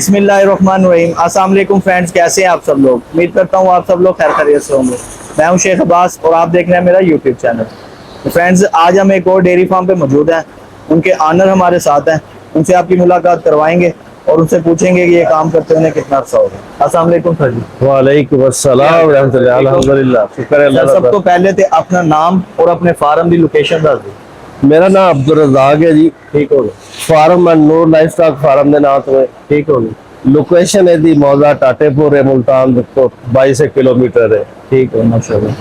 बिस्मिल्लाहिर्रहमानिर्रहीम। अस्सलाम वालेकुम फ्रेंड्स, कैसे हैं आप सब लोग। उम्मीद करता हूँ आप सब लोग खैर खैरियत से होंगे। मैं हूं शेख अब्बास और आप देख रहे हैं मेरा यूट्यूब चैनल। तो फ्रेंड्स, आज हम एक और डेयरी फार्म पे मौजूद हैं। उनके ऑनर हमारे साथ हैं, उनसे आपकी मुलाकात करवाएंगे और उनसे पूछेंगे कि ये काम करते हुए कितना अर्सा हो गया। अस्सलाम वालेकुम सर जी। वालेकुम अस्सलाम रहमतुल्लाह। अल्हम्दुलिल्लाह, शुक्र है सर, अल्लाह सब का। तो पहले थे अपना नाम और अपने फार्म की लोकेशन दस दो। मेरा नाम अब्दुल रज़ाक है जी। ठीक हो गया, फार्म है नूर लाइफ स्टॉक फार्म के नाम तो ठीक हो गया, लोकेशन है दी मौजा टाटेपुर है, मुल्तान तो 22 किलोमीटर है। ठीक है माशाल्लाह।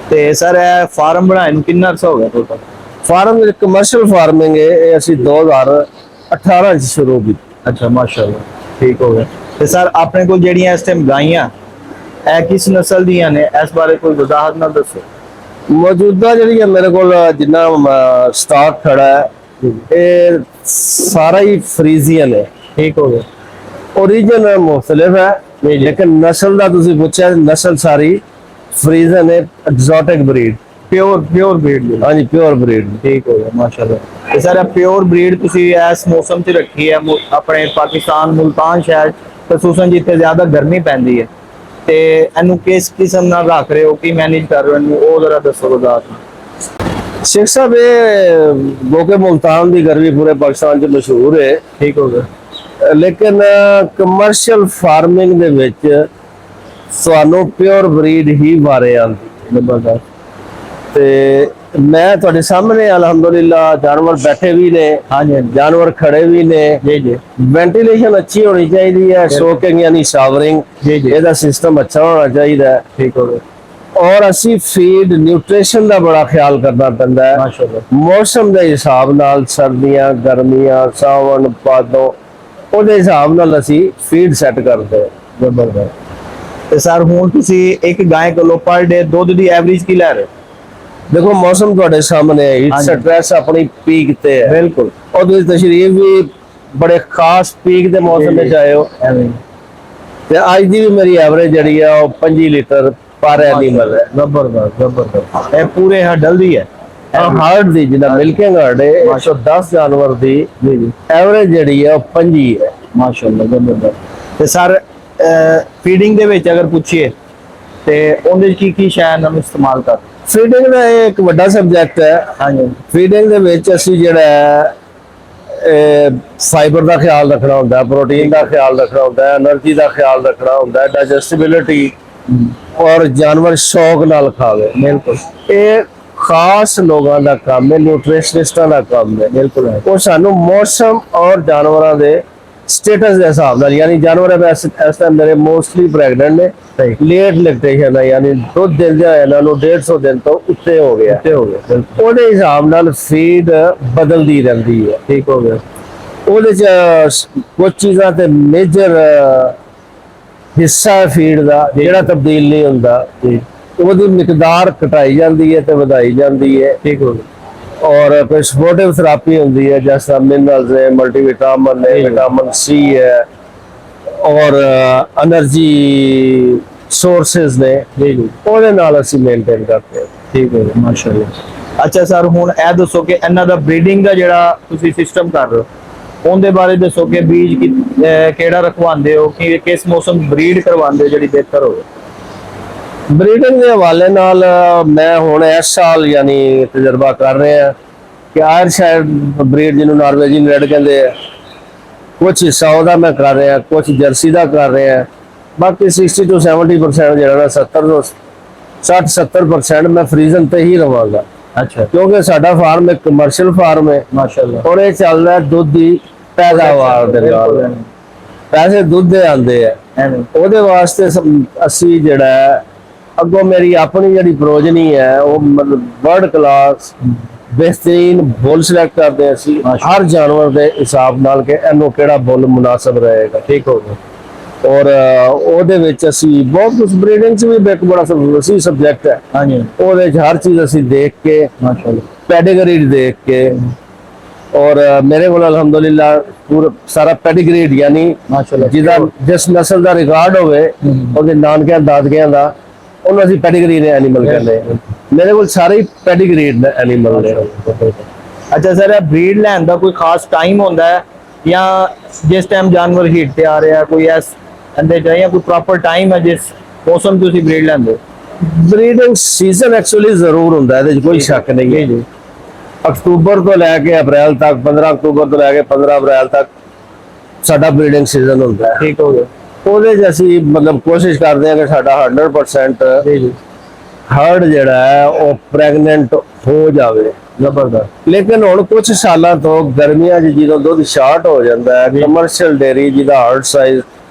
ते सर फार्म बनाए ਨੂੰ कितना अर्सा हो गया टोटल। फार्म कमर्शियल फार्मिंग है, ये ਅਸੀਂ 2018 ਚ शुरू की। अच्छा माशाल्लाह, ठीक हो गया। ਤੇ ਸਰ ਆਪਣੇ ਕੋਲ ਜਿਹੜੀਆਂ ਇਸ ਟਾਈਮ ਗਾਈਆਂ ਇਹ ਕਿਸ ਨਸਲ ਦੀਆਂ ਨੇ, ਇਸ ਬਾਰੇ ਕੋਈ ਵਜ਼ਾਹਤ ਨਾਲ ਦੱਸੋ। ਮੌਜੂਦਾ ਜਿਹੜੀ ਮੇਰੇ ਕੋਲ ਜਿੰਨਾ ਸਟਾਕ ਖੜਾ ਹੈ ਇਹ ਸਾਰਾ ਹੀ ਫਰੀਜ਼ੀਅਨ ਹੈ। ठीक हो गया, ओरिजिन मुख्तलिफ है लेकिन नस्ल का तुसी पूछा, नस्ल सारी फ्रीजन है, एक्सोटिक ब्रीड, प्योर ब्रीड। हाँ जी प्योर ब्रीड। ठीक हो गया माशाल्लाह। ਤੇ ਸਰ प्योर ब्रीड ਤੁਸੀਂ ਇਸ ਮੌਸਮ 'ਚ ਰੱਖੀ ਹੈ ਆਪਣੇ ਪਾਕਿਸਤਾਨ ਮੁਲਤਾਨ ਸ਼ਹਿਰ ਖਸੂਸਨ ਜਿੱਥੇ ਜ਼ਿਆਦਾ ਗਰਮੀ ਪੈਂਦੀ ਹੈ, ਤੇ ਇਹਨੂੰ ਕਿਸ ਕਿਸਮ ਨਾਲ ਰੱਖ ਰਹੇ ਹੋ, ਕੀ ਮੈਨੇਜ ਕਰ ਰਹੇ ਹੋ ਇਹਨੂੰ, ਉਹ ਜ਼ਰਾ ਦੱਸੋ ਵਜ਼ਾਹਤ। शेख साहब ये गोके मुल्तान की गर्मी पूरे पाकिस्तान च मशहूर है, ठीक हो गया, लेकिन कमर्शियल फार्मिंग दे विच ਤੁਹਾਨੂੰ प्योर ब्रीड ही मारे आंदी जबरदस्त। ते मैं ਤੁਹਾਡੇ ਸਾਹਮਣੇ अल्हम्दुलिल्लाह जानवर बैठे भी ने, हाँ जी जानवर खड़े भी ने जी जी वेंटिलेशन अच्छी होनी चाहिए है, सोकिंग यानी शावरिंग जी जी, ਇਹਦਾ सिस्टम अच्छा होना चाहिए है। ठीक हो गया और ਅਸੀਂ ਫੀਡ ਨਿਊਟ੍ਰੀਸ਼ਨ ਦਾ ਬੜਾ ਖਿਆਲ ਕਰਨਾ ਪੈਂਦਾ ਹੈ माशाल्लाह। ਮੌਸਮ ਦੇ ਹਿਸਾਬ ਨਾਲ, ਸਰਦੀਆਂ ਗਰਮੀਆਂ ਸਾਵਣ ਭਾਦੋਂ ਉਹਦੇ ਹਿਸਾਬ ਨਾਲ ਅਸੀਂ ਫੀਡ ਸੈੱਟ ਕਰਦੇ ਹਾਂ। जबरदस्त। ਤੇ ਸਰ ਹੁਣ ਤੁਸੀਂ ਇੱਕ ਗਾਂ ਕੋਲੋਂ ਪਰ ਡੇ ਦੁੱਧ ਦੀ ਐਵਰੇਜ ਕੀ ਲੈ ਰਹੇ ਹੋ। ਦੇਖੋ ਮੌਸਮ ਤੁਹਾਡੇ ਸਾਹਮਣੇ ਹੈ, ਹੀਟ ਸਟ੍ਰੈਸ ਆਪਣੀ ਪੀਕ ਤੇ ਹੈ ਬਿਲਕੁਲ, ਉਹਦੇ ਤਸ਼ਰੀਫ ਵੀ ਬੜੇ ਖਾਸ ਪੀਕ ਦੇ ਮੌਸਮ ਵਿੱਚ ਆਏ ਹੋ। ਤੇ ਅੱਜ ਦੀ ਵੀ ਮੇਰੀ ਐਵਰੇਜ ਜਿਹੜੀ ਆ ਉਹ 5 ਲੀਟਰ ਪਰ ਐਨੀਮਲ ਹੈ। जबरदस्त जबरदस्त। ਇਹ ਪੂਰੇ ਹਡਲ ਦੀ ਹੈ ਹਾਰਟ ਦੀ ਜਿਹਦਾ ਮਿਲਕਿੰਗ ਹਾਰਟ ਹੈ 110 ਜਾਨਵਰ ਦੀ ਜੀ ਜੀ ਐਵਰੇਜ ਜਿਹੜੀ ਹੈ ਉਹ 5 ਹੈ। ਮਾਸ਼ਾਅੱਲਾ ਜਬਰਦस्त। ਤੇ ਸਰ ਫੀਡਿੰਗ ਦੇ ਵਿੱਚ ਅਗਰ ਪੁੱਛੀਏ ਤੇ ਉਹਦੇ ਵਿੱਚ ਕੀ ਕੀ ਸ਼ੈ ਨਾਲ ਇਸਤੇਮਾਲ ਕਰ। ਫੀਡਿੰਗ ਦਾ ਇਹ ਇੱਕ ਵੱਡਾ ਸਬਜੈਕਟ ਹੈ। ਹਾਂਜੀ, ਫੀਡਿੰਗ ਦੇ ਵਿੱਚ ਅਸੀਂ ਜਿਹੜਾ ਹੈ फाइबर का ख्याल रखना होता है, प्रोटीन का ख्याल रखना होता है, एनर्जी का ख्याल रखना होता है, डाइजेस्टिबिलिटी और जानवर शौक नाल खावे। बिल्कुल ये खास लोगों का काम है, न्यूट्रिशनिस्टां का काम है। बिल्कुल है। और सानू मौसम और जानवरों के स्टेटस के हिसाब नाल, यानी जानवर इस टाइम मेरे मोस्टली प्रेगनेंट ने, लेट लैक्टेशन है यानी दुध देंदे होए इन्हां नूं 150 दिन तो उत्ते हो गया, ਉਹਦੇ ਹਿਸਾਬ ਨਾਲ ਫੀਡ ਬਦਲਦੀ ਰਹਿੰਦੀ ਹੈ। ठीक हो गया। ਉਹਦੇ ਚ ਕੁਝ ਚੀਜ਼ਾਂ ਤੇ ਮੇਜਰ ਹਿੱਸਾ ਹੈ ਫੀਡ ਦਾ ਜਿਹੜਾ ਤਬਦੀਲ ਨਹੀਂ ਹੁੰਦਾ, ਉਹਦੀ ਮਿਕਦਾਰ ਘਟਾਈ ਜਾਂਦੀ ਹੈ ਤੇ ਵਧਾਈ ਜਾਂਦੀ ਹੈ। ठीक हो गया। और कोई सपोर्टिव थेरेपी होती है जैसा मिनरल्स है, मल्टीविटामिन है, विटामिन सी है और एनर्जी सोर्सेज ने, ਉਹਦੇ ਨਾਲ ਅਸੀਂ ਮੇਨਟੇਨ ਕਰਦੇ ਹਾਂ। ਠੀਕ ਹੈ ਮਾਸ਼ਾਅੱਲਾ। ਅੱਛਾ ਸਰ, ਹੁਣ ਇਹ ਦੱਸੋ ਕਿ ਇਹਨਾਂ ਦਾ ਬਰੀਡਿੰਗ ਦਾ ਜਿਹੜਾ ਤੁਸੀਂ ਸਿਸਟਮ ਕਰ ਰਹੇ ਹੋ ਉਹਦੇ ਬਾਰੇ ਦੱਸੋ ਕਿ ਬੀਜ ਕਿਹੜਾ ਰਖਵਾਉਂਦੇ ਹੋ, ਕਿ ਕਿਸ ਮੌਸਮ ਬਰੀਡ ਕਰਵਾਉਂਦੇ ਹੋ ਜਿਹੜੀ ਬਿਹਤਰ ਹੋਵੇ। ब्रीडिंग के हवाले नाल मैं हुण इस साल यानी तजर्बा कर रहे हैं कि आयरशायर ब्रीड जिन्होंने नॉर्वेजियन रेड कहते हैं, कुछ हिस्सा ਉਹਦਾ मैं कर रहे हैं, कुछ जर्सी का कर रहे हैं, बाकी 60 to 70% ਜਿਹੜਾ 60-70% मैं फ्रीजन ਤੇ ही रवांगा। अच्छा, क्योंकि साडा फार्म एक कमर्शियल फार्म है माशाअल्लाह, और ये चल रहा है दुध की पैदावार दे नाल, पैसे दुध दे आंदे है। ਉਹਦੇ ਵਾਸਤੇ ਅਸੀਂ ਜਿਹੜਾ ਅੱਗੋਂ ਮੇਰੀ ਆਪਣੀ ਜਿਹੜੀ ਪ੍ਰੋਜਨੀ ਹੈ ਉਹ ਮਤਲਬ ਵਰਲਡ ਕਲਾਸ बेहतरीन बुल सिलेक्ट करते हैं ਅਸੀਂ हर जानवर के हिसाब नाल कि ਇਹਨੂੰ ਕਿਹੜਾ ਬੁੱਲ ਮੁਨਾਸਬ ਰਹੇਗਾ। ठीक हो गया। और ਉਹਦੇ ਵਿੱਚ ਅਸੀਂ ਬਹੁਤ ਕੁਝ ਬਰੀਡਿੰਗ ਚ ਵੀ ਇੱਕ ਬੜਾ ਵਸੀ ਸਬਜੈਕਟ ਹੈ। ਹਾਂਜੀ, ਉਹਦੇ ਚ ਹਰ ਚੀਜ਼ ਅਸੀਂ ਦੇਖ ਕੇ ਮਾਸ਼ਾਅੱਲਾ ਪੈਡੀਗਰੀ ਦੇਖ ਕੇ, और मेरे को अल्हम्दुलिल्लाह पूरा सारा पेडिग्रीड यानी माशाअल्लाह जिदा जिस नस्ल का रिकॉर्ड होवे ਉਹਦੇ ਨਾਨਕਿਆਂ ਦਾਦਕਿਆਂ ਦਾ ਉਹਨੂੰ ਅਸੀਂ ਪੈਡੀਗਰੀ ਦੇ ਐਨੀਮਲ ਕਹਿੰਦੇ ਹਾਂ। ਮੇਰੇ ਕੋਲ ਸਾਰੇ ਹੀ ਪੈਡੀਗਰੀ ਦੇ ਐਨੀਮਲ ਨੇ। ਅੱਛਾ ਸਰ, ਇਹ ਬਰੀਡ ਲੈਣ ਦਾ ਕੋਈ ਖਾਸ ਟਾਈਮ ਹੁੰਦਾ ਹੈ ਜਾਂ ਜਿਸ ਟਾਈਮ ਜਾਨਵਰ ਹੀਟ ਤੇ ਆ ਰਿਹਾ ਕੋਈ ਐਸ ਇਹਦੇ ਚ ਜਾਂ ਕੋਈ ਪ੍ਰੋਪਰ ਟਾਈਮ ਹੈ ਜਿਸ ਮੌਸਮ 'ਚ ਤੁਸੀਂ ਬਰੀਡ ਲੈਂਦੇ ਹੋ? ਬਰੀਡਿੰਗ ਸੀਜ਼ਨ ਐਕਚੁਅਲੀ ਜ਼ਰੂਰ ਹੁੰਦਾ, ਇਹਦੇ 'ਚ ਕੋਈ ਸ਼ੱਕ ਨਹੀਂ ਹੈ। ਜੀ ਅਕਤੂਬਰ ਤੋਂ ਲੈ ਕੇ ਅਪ੍ਰੈਲ ਤੱਕ, 15 ਅਕਤੂਬਰ ਤੋਂ ਲੈ ਕੇ 15 ਅਪ੍ਰੈਲ ਤੱਕ ਸਾਡਾ ਬਰੀਡਿੰਗ ਸੀਜ਼ਨ ਹੁੰਦਾ ਹੈ। ਠੀਕ ਹੋ ਗਿਆ। ਉਹਦੇ 'ਚ ਅਸੀਂ ਮਤਲਬ ਕੋਸ਼ਿਸ਼ ਕਰਦੇ ਹਾਂ ਕਿ ਸਾਡਾ 100% ਜੀ ਹਰਡ ਜਿਹੜਾ ਹੈ ਉਹ ਪ੍ਰੈਗਨੈਂਟ ਹੋ ਜਾਵੇ। ਜ਼ਬਰਦਸਤ। ਲੇਕਿਨ ਹੁਣ ਕੁਝ ਸਾਲਾਂ ਤੋਂ ਗਰਮੀਆਂ 'ਚ ਜਦੋਂ ਦੁੱਧ ਸ਼ਾਰਟ ਹੋ ਜਾਂਦਾ ਹੈ, ਕਮਰਸ਼ੀਅਲ ਡੇਅਰੀ ਜਿਹਦਾ ਹਰਡ ਸਾਈਜ਼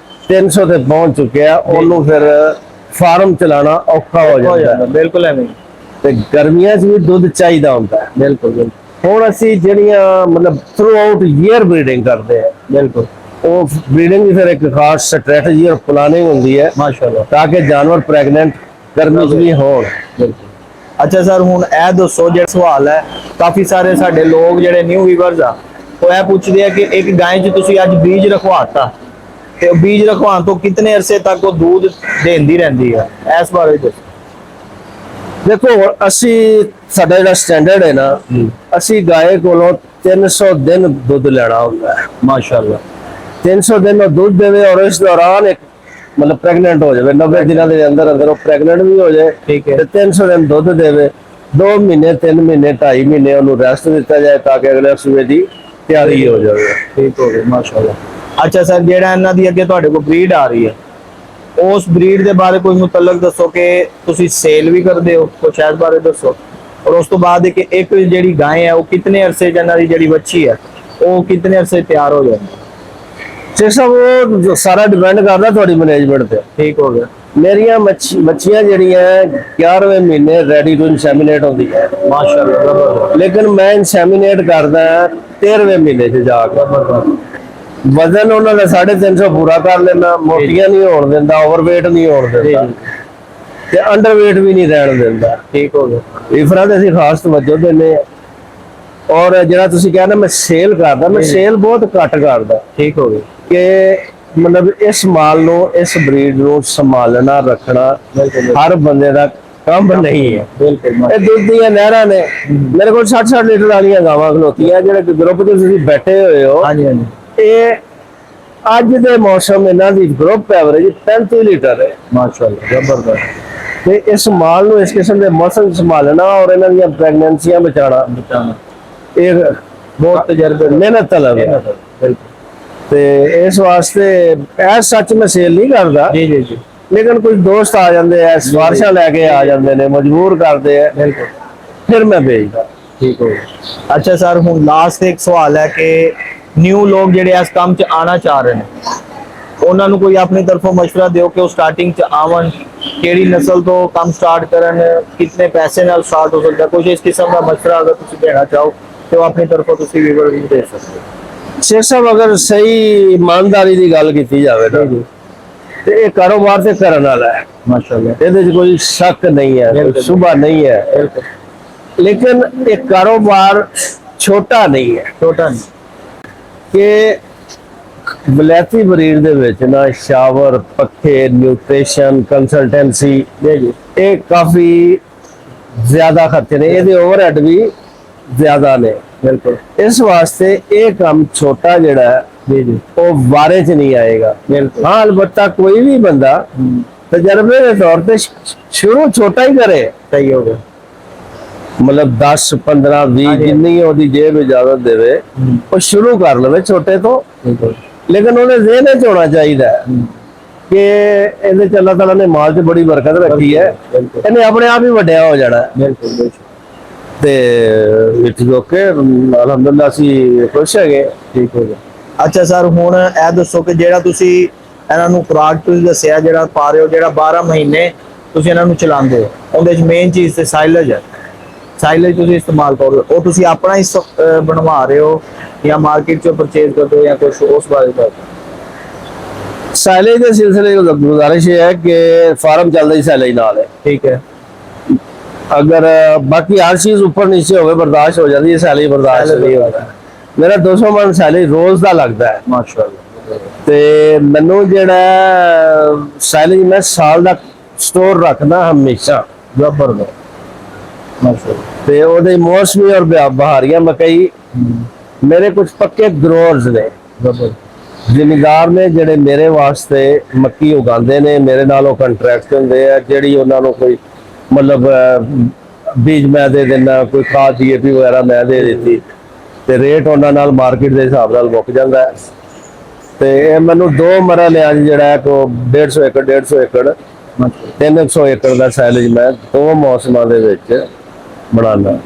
300 ਤੇ ਪਹੁੰਚ ਚੁੱਕਿਆ, ਉਹਨੂੰ ਫਿਰ ਫਾਰਮ ਚਲਾਉਣਾ ਔਖਾ ਹੋ ਜਾਂਦਾ ਹੈ। ਬਿਲਕੁਲ ਐਵੇਂ ਤੇ ਗਰਮੀਆਂ 'ਚ ਵੀ ਦੁੱਧ ਚਾਹੀਦਾ ਹੁੰਦਾ ਹੈ। ਬਿਲਕੁਲ ਹੁਣ ਅਸੀਂ ਜਿਹੜੀਆਂ ਮਤਲਬ ਥਰੂ ਆਊਟ ਈਅਰ ਬਰੀਡਿੰਗ ਕਰਦੇ ਆ, ਬਿਲਕੁਲ ਉਹ ਬਰੀਡਿੰਗ ਦੀ ਫਿਰ ਇੱਕ ਖਾਸ ਸਟ੍ਰੈਟਜੀ ਔਰ ਪਲਾਨਿੰਗ ਹੁੰਦੀ ਹੈ ਮਾਸ਼ਾਅੱਲਾ। ਤਾਂ ਕਿ ਜਾਨਵਰ ਪ੍ਰੈਗਨੈਂਟ ਗਰਮੀ 'ਚ ਵੀ ਹੋਣ। ਬਿਲਕੁਲ। ਅੱਛਾ ਸਰ, ਹੁਣ ਇਹ ਦੱਸੋ ਜਿਹੜਾ ਸਵਾਲ ਹੈ, ਕਾਫੀ ਸਾਰੇ ਸਾਡੇ ਲੋਕ ਜਿਹੜੇ ਨਿਊ ਵੀਵਰਸ ਆ ਉਹ ਇਹ ਪੁੱਛਦੇ ਆ ਕਿ ਇੱਕ ਗਾਂ 'ਚ ਤੁਸੀਂ ਅੱਜ ਬੀਜ ਰਖਵਾਤਾ ਤੇ ਉਹ ਬੀਜ ਰਖਵਾਉਣ ਤੋਂ ਕਿਤਨੇ ਅਰਸੇ ਤੱਕ ਉਹ ਦੁੱਧ ਦੇਂਦੀ ਰਹਿੰਦੀ ਹੈ, ਇਸ ਬਾਰੇ ਦੱਸੋ। ਦੇਖੋ ਹੁਣ ਅਸੀਂ ਸਾਡਾ ਜਿਹੜਾ ਸਟੈਂਡਰਡ ਹੈ ਨਾ, ਅਸੀਂ ਗਾਏ ਕੋਲੋਂ 300 ਦਿਨ ਦੁੱਧ ਲੈਣਾ ਹੁੰਦਾ ਹੈ। ਮਾਸ਼ਾਅੱਲਾ। 300 ਦਿਨ ਉਹ ਦੁੱਧ ਦੇਵੇ ਔਰ ਇਸ ਦੌਰਾਨ ਇੱਕ ਮਤਲਬ ਪ੍ਰੈਗਨੈਂਟ ਹੋ ਜਾਵੇ, 90 ਦਿਨਾਂ ਦੇ ਅੰਦਰ ਅੰਦਰ ਉਹ ਪ੍ਰੈਗਨੈਂਟ ਵੀ ਹੋ ਜਾਏ। ਠੀਕ ਹੈ। ਤੇ 300 ਦਿਨ ਦੁੱਧ ਦੇਵੇ, 2 ਮਹੀਨੇ 3 ਮਹੀਨੇ 2.5 ਮਹੀਨੇ ਉਹਨੂੰ ਰੈਸਟ ਦਿੱਤਾ ਜਾਏ ਤਾਂ ਕਿ ਅਗਲੇ ਸੂਏ ਦੀ ਤਿਆਰੀ ਹੋ ਜਾਵੇ। ਠੀਕ ਹੋ ਗਿਆ ਮਾਸ਼ਾਅੱਲਾ। ਅੱਛਾ ਸਰ, ਜਿਹੜਾ ਇਹਨਾਂ ਦੀ ਅੱਗੇ ਤੁਹਾਡੇ ਕੋਲ ਬਰੀਡ ਆ ਰਹੀ ਹੈ, ਉਸ ਬਰੀਡ ਦੇ ਬਾਰੇ ਕੋਈ ਮੁਤਲਕ ਦੱਸੋ ਕਿ ਤੁਸੀਂ ਸੇਲ ਵੀ ਕਰਦੇ ਹੋ, ਕੁਛ ਇਸ ਬਾਰੇ ਦੱਸੋ। ਔਰ ਉਸ ਤੋਂ ਬਾਅਦ ਇੱਕ ਜਿਹੜੀ ਗਾਂ ਹੈ ਉਹ ਕਿਤਨੇ ਅਰਸੇ ਇਹਨਾਂ ਦੀ ਜਿਹੜੀ ਬੱਚੀ ਹੈ ਉਹ ਕਿਤਨੇ ਅਰਸੇ ਤਿਆਰ ਹੋ ਜਾਂਦੀ ਹੈ? ਸਭ ਉਹ ਸਾਰਾ ਡਿਪੈਂਡ ਕਰਦਾ ਤੁਹਾਡੀ ਮੈਨੇਜਮੈਂਟ ਤੇ। ਠੀਕ ਹੋ ਗਿਆ। ਮੇਰੀਆਂ ਮੱਛੀਆਂ ਜਿਹੜੀਆਂ 11ਵੇਂ ਮਹੀਨੇ ਰੈਡੀ ਟੂ ਇਨਸੈਮੀਨੇਟ ਹੁੰਦੀ ਹੈ ਮਾਸ਼ਾਅੱਲਾ। ਲੇਕਿਨ ਮੈਂ ਇਨਸੈਮੀਨੇਟ ਕਰਦਾ 13ਵੇਂ ਮਹੀਨੇ 'ਚ ਜਾ ਕੇ। ਵਜ਼ਨ ਉਹਨਾਂ ਦਾ 350 ਪੂਰਾ ਕਰ ਲੈਣਾ, ਮੋਟੀਆਂ ਨਹੀਂ ਹੋਣ ਦਿੰਦਾ, ਓਵਰਵੇਟ ਨਹੀਂ ਹੋਣ ਦਿੰਦਾ ਤੇ ਅੰਡਰਵੇਟ ਵੀ ਨਹੀਂ ਰਹਿਣ ਦਿੰਦਾ। ਠੀਕ ਹੋ ਗਿਆ। ਰੀਫਰਾਂ ਤੇ ਅਸੀਂ ਖਾਸ ਤਵੱਜੋ ਦਿੰਦੇ ਹਾਂ। ਔਰ ਜਿਹੜਾ ਤੁਸੀਂ ਕਹਿੰਦੇ ਮੈਂ ਸੇਲ ਕਰਦਾ, ਮੈਂ ਸੇਲ ਬਹੁਤ ਘੱਟ ਕਰਦਾ। ਠੀਕ ਹੋ ਗਿਆ। ਕਿ ਮਤਲਬ ਇਸ ਮਾਲ ਨੂੰ, ਇਸ ਬਰੀਡ ਨੂੰ ਸੰਭਾਲਣਾ ਰੱਖਣਾ ਹਰ ਬੰਦੇ ਦਾ ਕੰਮ ਨਹੀਂ ਹੈ। ਬਿਲਕੁਲ। ਇਹ ਦੁੱਧ ਦੀਆਂ ਨਹਿਰਾਂ ਨੇ। ਮੇਰੇ ਕੋਲ 60 ਲੀਟਰ ਵਾਲੀਆਂ ਗਾਵਾਂ ਖਲੋਤੀਆਂ, ਜਿਹੜੇ ਗਰੁੱਪ 'ਚ ਤੁਸੀਂ ਬੈਠੇ ਹੋਏ ਹੋ। ਹਾਂਜੀ ਹਾਂਜੀ। ਇਹ ਅੱਜ ਦੇ ਮੌਸਮ ਇਹਨਾਂ ਦੀ ਗਰੁੱਪ ਐਵਰੇਜ 35 ਲੀਟਰ ਹੈ। ਮਾਸ਼ਾਅੱਲਾ ਜ਼ਬਰਦਸਤ। ਤੇ ਇਸ ਮਾਲ ਨੂੰ ਇਸ ਕਿਸਮ ਦੇ ਮੌਸਮ ਸੰਭਾਲਣਾ ਔਰ ਇਹਨਾਂ ਦੀਆਂ ਪ੍ਰੈਗਨੈਂਸੀਆਂ ਬਚਾਉਣਾ ਇਹ ਬਹੁਤ ਤਜਰਬੇ ਮਿਹਨਤ ਤਲਬ ਹੈ। ਬਿਲਕੁਲ। ਤੇ ਇਸ ਵਾਸਤੇ ਇਹ ਸੱਚ ਮੈਂ ਸੇਲ ਨਹੀਂ ਕਰਦਾ, ਜੀ ਜੀ ਜੀ। ਲੇਕਿਨ ਕੁਝ ਦੋਸਤ ਆ ਜਾਂਦੇ ਆ, ਸਿਫਾਰਿਸ਼ਾਂ ਲੈ ਕੇ ਆ ਜਾਂਦੇ ਨੇ, ਮਜਬੂਰ ਕਰਦੇ ਆ, ਬਿਲਕੁਲ। ਫਿਰ ਮੈਂ ਵੇਚਦਾ। ਠੀਕ ਹੋ ਗਿਆ। ਅੱਛਾ ਸਰ, ਹੁਣ ਲਾਸਟ ਇੱਕ ਸਵਾਲ ਹੈ ਕਿ ਨਿਊ ਲੋਕ ਜਿਹੜੇ ਇਸ ਕੰਮ 'ਚ ਆਣਾ ਚਾਹ ਰਹੇ ਨੇ, ਉਹਨਾਂ ਨੂੰ ਕੋਈ ਆਪਣੀ ਤਰਫੋਂ ਮਸ਼ਵਰਾ ਦਿਓ ਕਿ ਉਹ ਸਟਾਰਟਿੰਗ 'ਚ ਆਵਣ, ਕਿਹੜੀ ਨਸਲ ਤੋਂ ਕੰਮ ਸਟਾਰਟ ਕਰਨ, ਕਿੰਨੇ ਪੈਸੇ ਨਾਲ ਸਟਾਰਟ ਹੋ ਸਕਦਾ, ਕੁਝ ਇਸ ਕਿਸਮ ਦਾ ਮਸ਼ਵਰਾ ਅਗਰ ਤੁਸੀਂ ਦੇਣਾ ਚਾਹੋ ਤੇ ਉਹ ਆਪਣੀ ਤਰਫੋਂ ਤੁਸੀਂ ਵੀਵਰ ਨੂੰ ਦੇ ਸਕਦੇ ਹੋ। ਸ਼ੇਖ ਸਾਹਿਬ, ਅਗਰ ਸਹੀ ਇਮਾਨਦਾਰੀ ਦੀ ਗੱਲ ਕੀਤੀ ਜਾਵੇ ਨਾ, ਤੇ ਇਹ ਕਾਰੋਬਾਰ ਤੇ ਕਰਨ ਵਾਲਾ ਹੈ ਮਾਸ਼ਾਅੱਲਾ। ਇਹਦੇ 'ਚ ਕੋਈ ਸ਼ੱਕ ਨਹੀਂ ਹੈ, ਕੋਈ ਸ਼ੁਬਾ ਨਹੀਂ ਹੈ। ਲੇਕਿਨ ਇਹ ਕਾਰੋਬਾਰ ਛੋਟਾ ਨਹੀਂ ਹੈ। ਛੋਟਾ ਨਹੀਂ ਕਿ ਵਲੈਤੀ ਬਰੀਡ ਦੇ ਵਿੱਚ ਨਾ ਸ਼ਾਵਰ, ਪੱਖੇ, ਨਿਊਟ੍ਰੀਸ਼ਨ, ਕੰਸਲਟੈਂਸੀ ਇਹ ਕਾਫੀ ਜ਼ਿਆਦਾ ਖਰਚੇ ਨੇ, ਇਹਦੇ ਓਵਰਹੈਡ ਵੀ ਜ਼ਿਆਦਾ ਨੇ। ਬਿਲਕੁਲ। ਇਸ ਵਾਸਤੇ ਇਹ ਕੰਮ ਛੋਟਾ ਜਿਹੜਾ ਹੈ ਜੀ ਉਹ ਵਾਰੇ 'ਚ ਨਹੀਂ ਆਏਗਾ। ਬਿਲਕੁਲ। ਹਾਂ, ਅਲਬત્ਤਾ ਕੋਈ ਵੀ ਬੰਦਾ ਤਜਰਬੇ ਦੇ ਤੌਰ ਤੇ ਸ਼ੁਰੂ ਛੋਟਾ ਹੀ ਕਰੇ। ਸਹੀ ਹੋ ਗਿਆ। ਮਤਲਬ 10 15 20 ਜਿੰਨੀ ਉਹਦੀ ਜੇਬ ਇਜਾਜ਼ਤ ਦੇਵੇ ਉਹ ਸ਼ੁਰੂ ਕਰ ਲਵੇ ਛੋਟੇ ਤੋਂ। ਲੇਕਿਨ ਉਹਦੇ ਜ਼ਿਹਨ 'ਚ ਹੋਣਾ ਚਾਹੀਦਾ ਕਿ ਇਹਦੇ 'ਚ ਅੱਲਾਹ ਤਾਲਾ ਨੇ ਮਾਲ 'ਚ ਬੜੀ ਬਰਕਤ ਰੱਖੀ ਹੈ, ਇਹਨੇ ਆਪਣੇ ਆਪ ਹੀ ਵੱਡਿਆ ਹੋ ਜਾਣਾ। ਬਿਲਕੁਲ। ਤੇ ਵਿੱਚ ਜੋ ਕਿ ਅਲਹਮਦੁਲਿਲਾ ਅਸੀਂ ਖੁਸ਼ ਹੈਗੇ। ਠੀਕ ਹੋ ਗਿਆ। ਅੱਛਾ ਸਰ, ਹੁਣ ਇਹ ਦੱਸੋ ਕਿ ਜਿਹੜਾ ਤੁਸੀਂ ਇਹਨਾਂ ਨੂੰ ਖੁਰਾਕ ਤੁਸੀਂ ਦੱਸਿਆ ਜਿਹੜਾ ਪਾ ਰਹੇ ਹੋ, ਜਿਹੜਾ 12 ਮਹੀਨੇ ਤੁਸੀਂ ਇਹਨਾਂ ਨੂੰ ਚਲਾਉਂਦੇ ਹੋ, ਉਹਦੇ 'ਚ ਮੇਨ ਚੀਜ਼ ਤੇ ਸਾਈਲੇਜ ਹੈ। ਸਾਈਲੇਜ ਤੁਸੀਂ ਇਸਤੇਮਾਲ ਕਰ ਰਹੇ ਹੋ, ਉਹ ਤੁਸੀਂ ਆਪਣਾ ਹੀ ਬਣਵਾ ਰਹੇ ਹੋ ਜਾਂ ਮਾਰਕੀਟ 'ਚੋਂ ਪਰਚੇਜ਼ ਕਰਦੇ ਹੋ ਜਾਂ ਕੁਝ ਉਸ ਬਾਰੇ ਦੱਸੋ। ਸਾਈਲੇਜ ਦੇ ਸਿਲਸਿਲੇ ਵਿੱਚ ਗੁਜ਼ਾਰਿਸ਼ ਇਹ ਹੈ ਕਿ ਫਾਰਮ ਚੱਲਦਾ ਹੀ ਸਾਈਲੇਜ ਨਾਲ ਹੈ। ਠੀਕ ਹੈ। अगर बाकी हर चीज ऊपर नीचे हो बर्दाश्त हो जाती है, सैलरी बर्दाश्त नहीं होता। मेरा 200 मन सैलरी रोज का लगता है माशाअल्लाह। ते मैनू जेड़ा सैलरी मैं साल का स्टोर रखना हमेशा जबरदस्त माशाअल्लाह। ते ओदे मौसमी और बहारियां मकई मेरे कुछ पक्के ग्रोअर्स ने ਜ਼ਿਮੀਂਦਾਰ ਨੇ ਜਿਹੜੇ ਮੇਰੇ ਵਾਸਤੇ ਮੱਕੀ ਉਗਾਉਂਦੇ ਨੇ, ਮੇਰੇ ਨਾਲ ਉਹ ਕੰਟਰੈਕਟ ਹੁੰਦੇ ਆ, ਜਿਹੜੀ ਉਹਨਾਂ ਨੂੰ ਕੋਈ ਮਤਲਬ ਬੀਜ ਮੈਂ ਦੇ ਦੇਣਾ, ਕੋਈ ਖਾਦ DAP ਵਗੈਰਾ ਮੈਂ ਦੇ ਦਿੱਤੀ, ਤੇ ਰੇਟ ਉਹਨਾਂ ਨਾਲ ਮਾਰਕੀਟ ਦੇ ਹਿਸਾਬ ਨਾਲ ਮੁੱਕ ਜਾਂਦਾ ਹੈ। ਤੇ ਇਹ ਮੈਨੂੰ 2 ਮਰਲਿਆਂ 'ਚ ਜਿਹੜਾ ਹੈ ਕੋ 150 ਏਕੜ 300 ਏਕੜ ਦਾ ਸਾਈਲੇਜ ਮੈਂ 2 ਮੌਸਮਾਂ ਦੇ ਵਿੱਚ ਬਣਾਉਣਾ।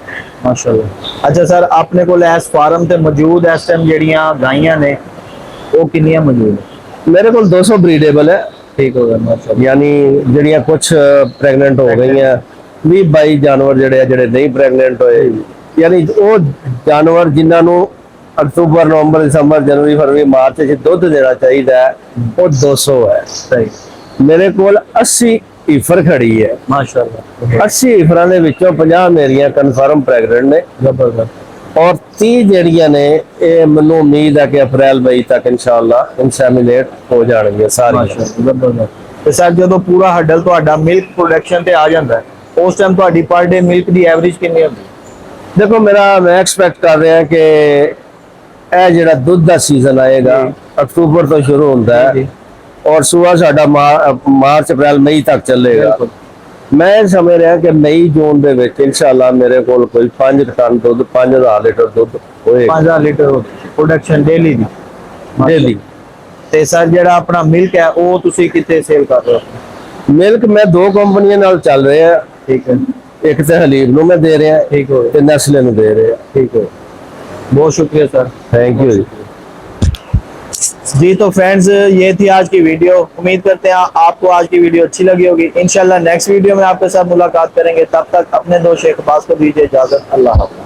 माशाल्लाह। अच्छा सर, अपने को इस फार्म ते मौजूद इस टाइम ਜਿਹੜੀਆਂ ਗਾਈਆਂ ਨੇ ਉਹ ਕਿੰਨੀਆਂ ਮੌਜੂਦ ਨੇ? मेरे को 200 ब्रीडेबल है, ठीक हो गया माशाल्लाह। यानी ਜਿਹੜੀਆਂ ਕੁਝ ਪ੍ਰੈਗਨੈਂਟ ਹੋ ਗਈਆਂ, 20-22 ਜਾਨਵਰ ਜਿਹੜੇ ਆ ਜਿਹੜੇ ਨਹੀਂ ਪ੍ਰੈਗਨੈਂਟ ਹੋਏ, ਯਾਨੀ ਉਹ ਜਾਨਵਰ ਜਿਨ੍ਹਾਂ ਨੂੰ ਅਕਤੂਬਰ, ਨਵੰਬਰ, ਦਸੰਬਰ, ਜਨਵਰੀ, ਫਰਵਰੀ, ਮਾਰਚ ਵਿੱਚ ਦੁੱਧ ਦੇਣਾ ਚਾਹੀਦਾ ਹੈ, ਉਹ 200 ਹੈ। सही ਮੇਰੇ ਕੋਲ 80 ਈਫਰ ਖੜੀ ਹੈ। माशाल्लाह। 80 ਈਫਰਾਂ ਦੇ ਵਿੱਚੋਂ 50 ਮੇਰੀਆਂ ਕਨਫਰਮ ਪ੍ਰੈਗਨੈਂਟ ਨੇ, जबरदस्त। ਔਰ 30 ਜਿਹੜੀਆਂ ਨੇ ਇਹ ਮੈਨੂੰ ਉਮੀਦ ਹੈ ਕਿ ਅਪ੍ਰੈਲ ਮਈ ਤੱਕ ਇਨਸ਼ਾਅੱਲਾ ਇਨਸੈਮੀਨੇਟ ਹੋ ਜਾਣਗੀਆਂ ਸਾਰੀਆਂ। माशाल्लाह जबरदस्त। ਤੇ ਸਰ ਜਦੋਂ ਪੂਰਾ ਹੱਡਲ ਤੁਹਾਡਾ ਮਿਲਕ ਪ੍ਰੋਡਕਸ਼ਨ ਤੇ ਆ ਜਾਂਦਾ ਹੈ ਉਸ ਟਾਈਮ ਤੁਹਾਡੀ ਪਰ ਡੇ ਮਿਲਕ ਦੀ ਐਵਰੇਜ ਕਿੰਨੀ ਹੁੰਦੀ ਹੈ? ਦੇਖੋ ਮੈਂ ਐਕਸਪੈਕਟ ਕਰ ਰਿਹਾ ਕਿ ਇਹ ਜਿਹੜਾ ਦੁੱਧ ਦਾ ਸੀਜ਼ਨ ਆਏਗਾ ਅਕਤੂਬਰ ਤੋਂ ਸ਼ੁਰੂ ਹੁੰਦਾ ਹੈ ਔਰ ਸੂਆ ਸਾਡਾ ਮਾਰਚ, ਅਪ੍ਰੈਲ, ਮਈ ਤੱਕ ਚੱਲੇਗਾ। ਮੈਂ ਸਮਝ ਰਿਹਾ ਕਿ ਮਈ, ਜੂਨ ਦੇ ਵਿੱਚ ਇਨਸ਼ਾਅੱਲਾ ਮੇਰੇ ਕੋਲ ਕੋਈ 5 ਟਨ ਦੁੱਧ, 5000 ਲੀਟਰ ਦੁੱਧ ਹੋਏਗਾ। 5000 ਲੀਟਰ ਪ੍ਰੋਡਕਸ਼ਨ ਡੇਲੀ ਦੀ? ਡੇਲੀ। ਤੇ ਸਰ ਜਿਹੜਾ ਆਪਣਾ ਮਿਲਕ ਹੈ ਉਹ ਤੁਸੀਂ ਕਿੱਥੇ ਸੇਲ ਕਰ ਰਹੇ ਹੋ? ਮਿਲਕ ਮੈਂ 2 ਕੰਪਨੀਆਂ ਨਾਲ ਚੱਲ ਰਿਹਾ। ठीक है। ਇੱਕ ਤੇ ਹਲੀਬ ਨੂੰ ਮੈਂ ਦੇ ਰਿਹਾ, ठीक हो ਤੇ ਨੈਸਲੇ ਨੂੰ ਦੇ ਰਿਹਾ। ठीक है, बहुत शुक्रिया सर। थैंक यू जी तो फ्रेंड्स, ये थी आज की वीडियो। उम्मीद करते हैं आपको आज की वीडियो अच्छी लगी होगी। इंशाल्लाह नेक्स्ट वीडियो में आपके साथ मुलाकात करेंगे। तब तक अपने दोस्त शेख अब्बास को दीजिए इजाजत। अल्लाह हाफ़िज़।